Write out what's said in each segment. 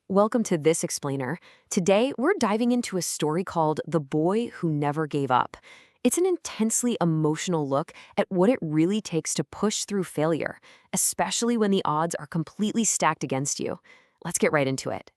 Welcome to This Explainer. Today, we're diving into a story called The Boy Who Never Gave Up. It's an intensely emotional look at what it really takes to push through failure, especially when the odds are completely stacked against you. Let's get right into it.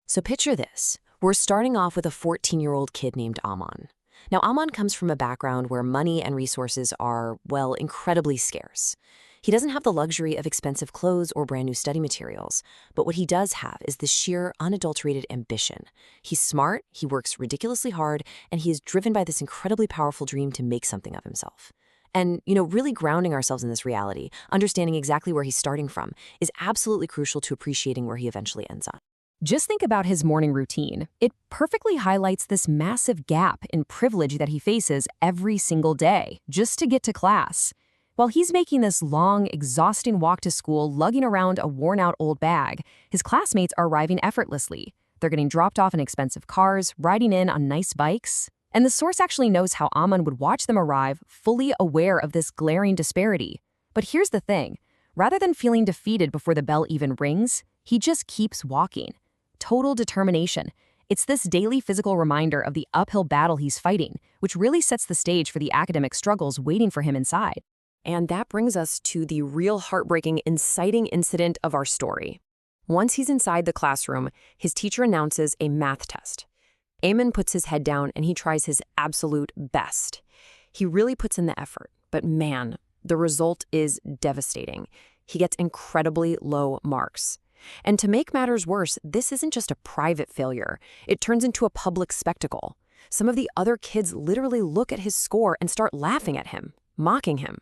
So picture this. We're starting off with a 14-year-old kid named Aman. Now, Aman comes from a background where money and resources are, well, incredibly scarce. He doesn't have the luxury of expensive clothes or brand new study materials, but what he does have is the sheer, unadulterated ambition. He's smart, he works ridiculously hard, and he is driven by this incredibly powerful dream to make something of himself. And, really grounding ourselves in this reality, understanding exactly where he's starting from, is absolutely crucial to appreciating where he eventually ends up. Just think about his morning routine. It perfectly highlights this massive gap in privilege that he faces every single day, just to get to class. While he's making this long, exhausting walk to school, lugging around a worn-out old bag, his classmates are arriving effortlessly. They're getting dropped off in expensive cars, riding in on nice bikes. And the source actually knows how Aman would watch them arrive, fully aware of this glaring disparity. But here's the thing. Rather than feeling defeated before the bell even rings, he just keeps walking. Total determination. It's this daily physical reminder of the uphill battle he's fighting, which really sets the stage for the academic struggles waiting for him inside. And that brings us to the real heartbreaking, inciting incident of our story. Once he's inside the classroom, his teacher announces a math test. Eamon puts his head down and he tries his absolute best. He really puts in the effort, but man, the result is devastating. He gets incredibly low marks. And to make matters worse, this isn't just a private failure. It turns into a public spectacle. Some of the other kids literally look at his score and start laughing at him, mocking him.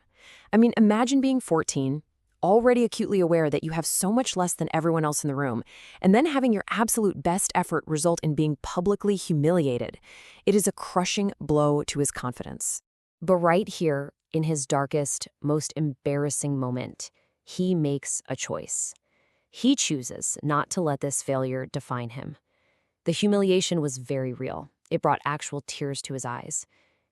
I mean, imagine being 14, already acutely aware that you have so much less than everyone else in the room, and then having your absolute best effort result in being publicly humiliated. It is a crushing blow to his confidence. But right here, in his darkest, most embarrassing moment, he makes a choice. He chooses not to let this failure define him. The humiliation was very real. It brought actual tears to his eyes.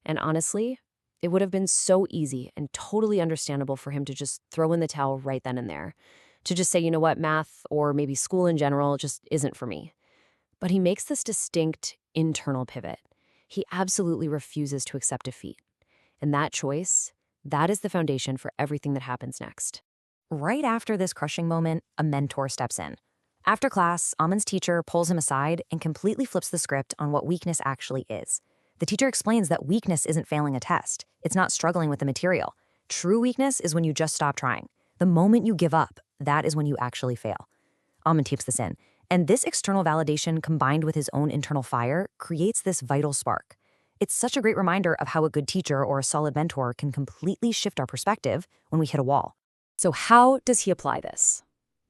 And honestly, it would have been so easy and totally understandable for him to just throw in the towel right then and there. To just say, you know what, math or maybe school in general just isn't for me. But he makes this distinct internal pivot. He absolutely refuses to accept defeat. And that choice, that is the foundation for everything that happens next. Right after this crushing moment, a mentor steps in. After class, Aman's teacher pulls him aside and completely flips the script on what weakness actually is. The teacher explains that weakness isn't failing a test. It's not struggling with the material. True weakness is when you just stop trying. The moment you give up, that is when you actually fail. Aman takes this in. And this external validation combined with his own internal fire creates this vital spark. It's such a great reminder of how a good teacher or a solid mentor can completely shift our perspective when we hit a wall. So how does he apply this?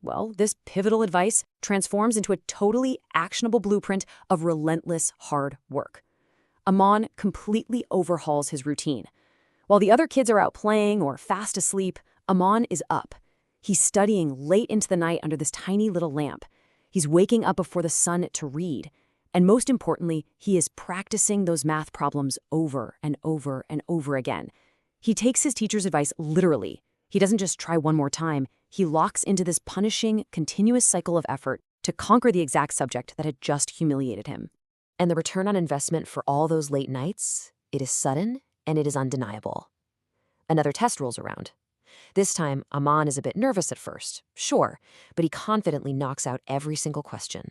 Well, this pivotal advice transforms into a totally actionable blueprint of relentless hard work. Aman completely overhauls his routine. While the other kids are out playing or fast asleep, Aman is up. He's studying late into the night under this tiny little lamp. He's waking up before the sun to read. And most importantly, he is practicing those math problems over and over and over again. He takes his teacher's advice literally. He doesn't just try one more time. He locks into this punishing, continuous cycle of effort to conquer the exact subject that had just humiliated him. And the return on investment for all those late nights, it is sudden and it is undeniable. Another test rolls around. This time, Aman is a bit nervous at first, sure, but he confidently knocks out every single question.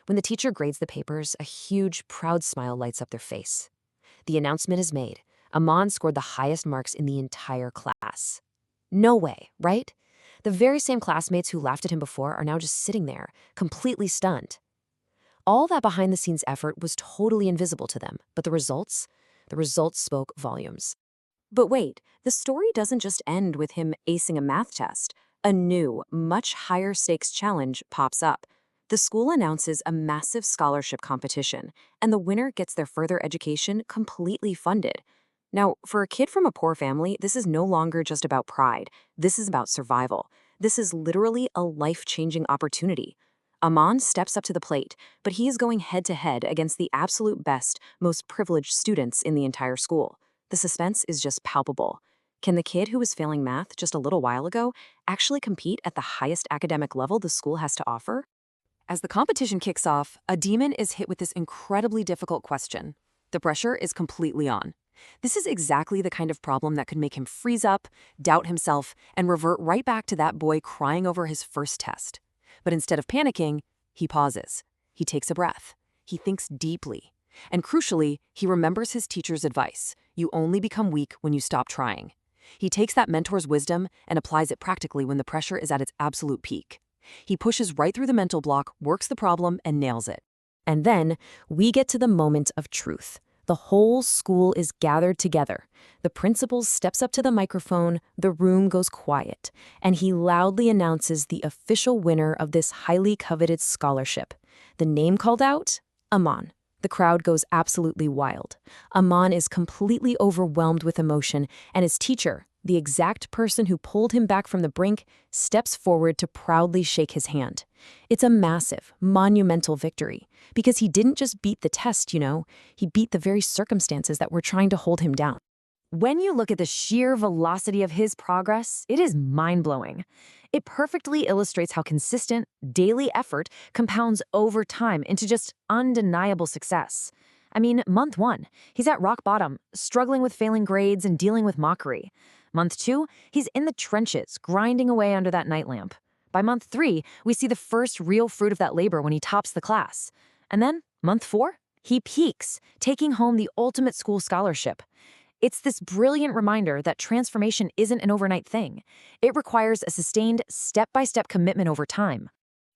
When the teacher grades the papers, a huge, proud smile lights up their face. The announcement is made. Aman scored the highest marks in the entire class. No way, right? The very same classmates who laughed at him before are now just sitting there, completely stunned. All that behind-the-scenes effort was totally invisible to them, but the results spoke volumes. But wait, the story doesn't just end with him acing a math test. A new, much higher-stakes challenge pops up. The school announces a massive scholarship competition, and the winner gets their further education completely funded. Now, for a kid from a poor family, this is no longer just about pride. This is about survival. This is literally a life-changing opportunity. Aman steps up to the plate, but he is going head-to-head against the absolute best, most privileged students in the entire school. The suspense is just palpable. Can the kid who was failing math just a little while ago actually compete at the highest academic level the school has to offer? As the competition kicks off, a demon is hit with this incredibly difficult question. The pressure is completely on. This is exactly the kind of problem that could make him freeze up, doubt himself, and revert right back to that boy crying over his first test. But instead of panicking, he pauses. He takes a breath. He thinks deeply. And crucially, he remembers his teacher's advice. You only become weak when you stop trying. He takes that mentor's wisdom and applies it practically when the pressure is at its absolute peak. He pushes right through the mental block, works the problem, and nails it. And then we get to the moment of truth. The whole school is gathered together. The principal steps up to the microphone, the room goes quiet, and he loudly announces the official winner of this highly coveted scholarship. The name called out? Aman. The crowd goes absolutely wild. Aman is completely overwhelmed with emotion, and his teacher, the exact person who pulled him back from the brink, steps forward to proudly shake his hand. It's a massive, monumental victory, because he didn't just beat the test, he beat the very circumstances that were trying to hold him down. When you look at the sheer velocity of his progress, it is mind-blowing. It perfectly illustrates how consistent, daily effort compounds over time into just undeniable success. I mean, month 1, he's at rock bottom, struggling with failing grades and dealing with mockery. Month 2, he's in the trenches, grinding away under that night lamp. By month 3, we see the first real fruit of that labor when he tops the class. And then, month 4, he peaks, taking home the ultimate school scholarship. It's this brilliant reminder that transformation isn't an overnight thing. It requires a sustained, step-by-step commitment over time.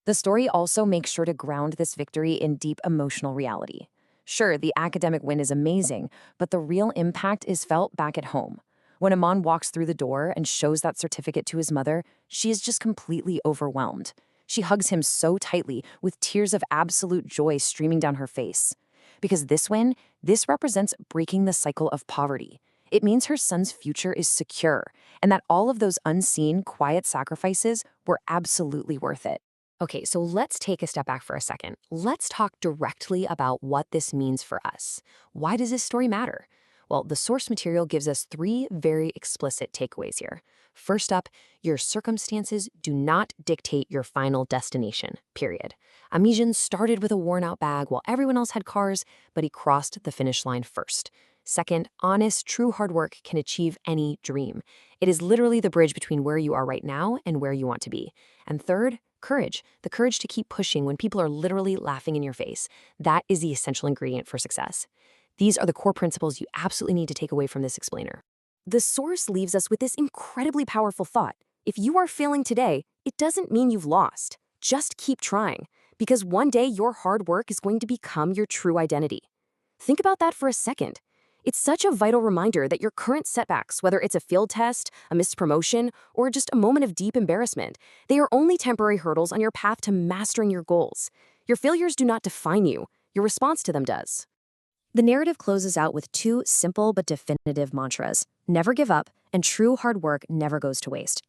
The story also makes sure to ground this victory in deep emotional reality. Sure, the academic win is amazing, but the real impact is felt back at home. When Aman walks through the door and shows that certificate to his mother, she is just completely overwhelmed. She hugs him so tightly, with tears of absolute joy streaming down her face. Because this win, this represents breaking the cycle of poverty. It means her son's future is secure, and that all of those unseen, quiet sacrifices were absolutely worth it. Okay, so let's take a step back for a second. Let's talk directly about what this means for us. Why does this story matter? Well, the source material gives us 3 very explicit takeaways here. First up, your circumstances do not dictate your final destination, period. Amijan started with a worn-out bag while everyone else had cars, but he crossed the finish line first. Second, honest, true hard work can achieve any dream. It is literally the bridge between where you are right now and where you want to be. And third, courage, the courage to keep pushing when people are literally laughing in your face. That is the essential ingredient for success. These are the core principles you absolutely need to take away from this explainer. The source leaves us with this incredibly powerful thought. If you are failing today, it doesn't mean you've lost. Just keep trying, because one day your hard work is going to become your true identity. Think about that for a second. It's such a vital reminder that your current setbacks, whether it's a failed test, a missed promotion, or just a moment of deep embarrassment, they are only temporary hurdles on your path to mastering your goals. Your failures do not define you. Your response to them does. The narrative closes out with 2 simple but definitive mantras: never give up, and true hard work never goes to waste.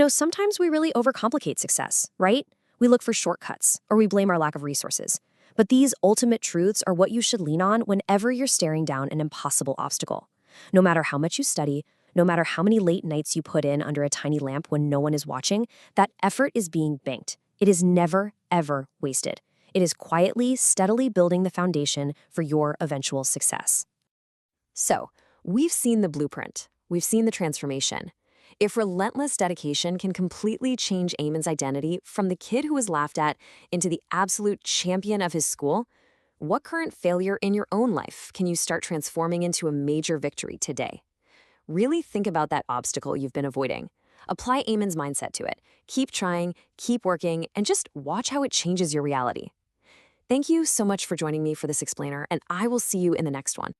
Sometimes we really overcomplicate success, right? We look for shortcuts, or we blame our lack of resources. But these ultimate truths are what you should lean on whenever you're staring down an impossible obstacle. No matter how much you study, no matter how many late nights you put in under a tiny lamp when no one is watching, that effort is being banked. It is never, ever wasted. It is quietly, steadily building the foundation for your eventual success. So, we've seen the blueprint. We've seen the transformation. If relentless dedication can completely change Eamon's identity from the kid who was laughed at into the absolute champion of his school, what current failure in your own life can you start transforming into a major victory today? Really think about that obstacle you've been avoiding. Apply Eamon's mindset to it. Keep trying, keep working, and just watch how it changes your reality. Thank you so much for joining me for this explainer, and I will see you in the next one.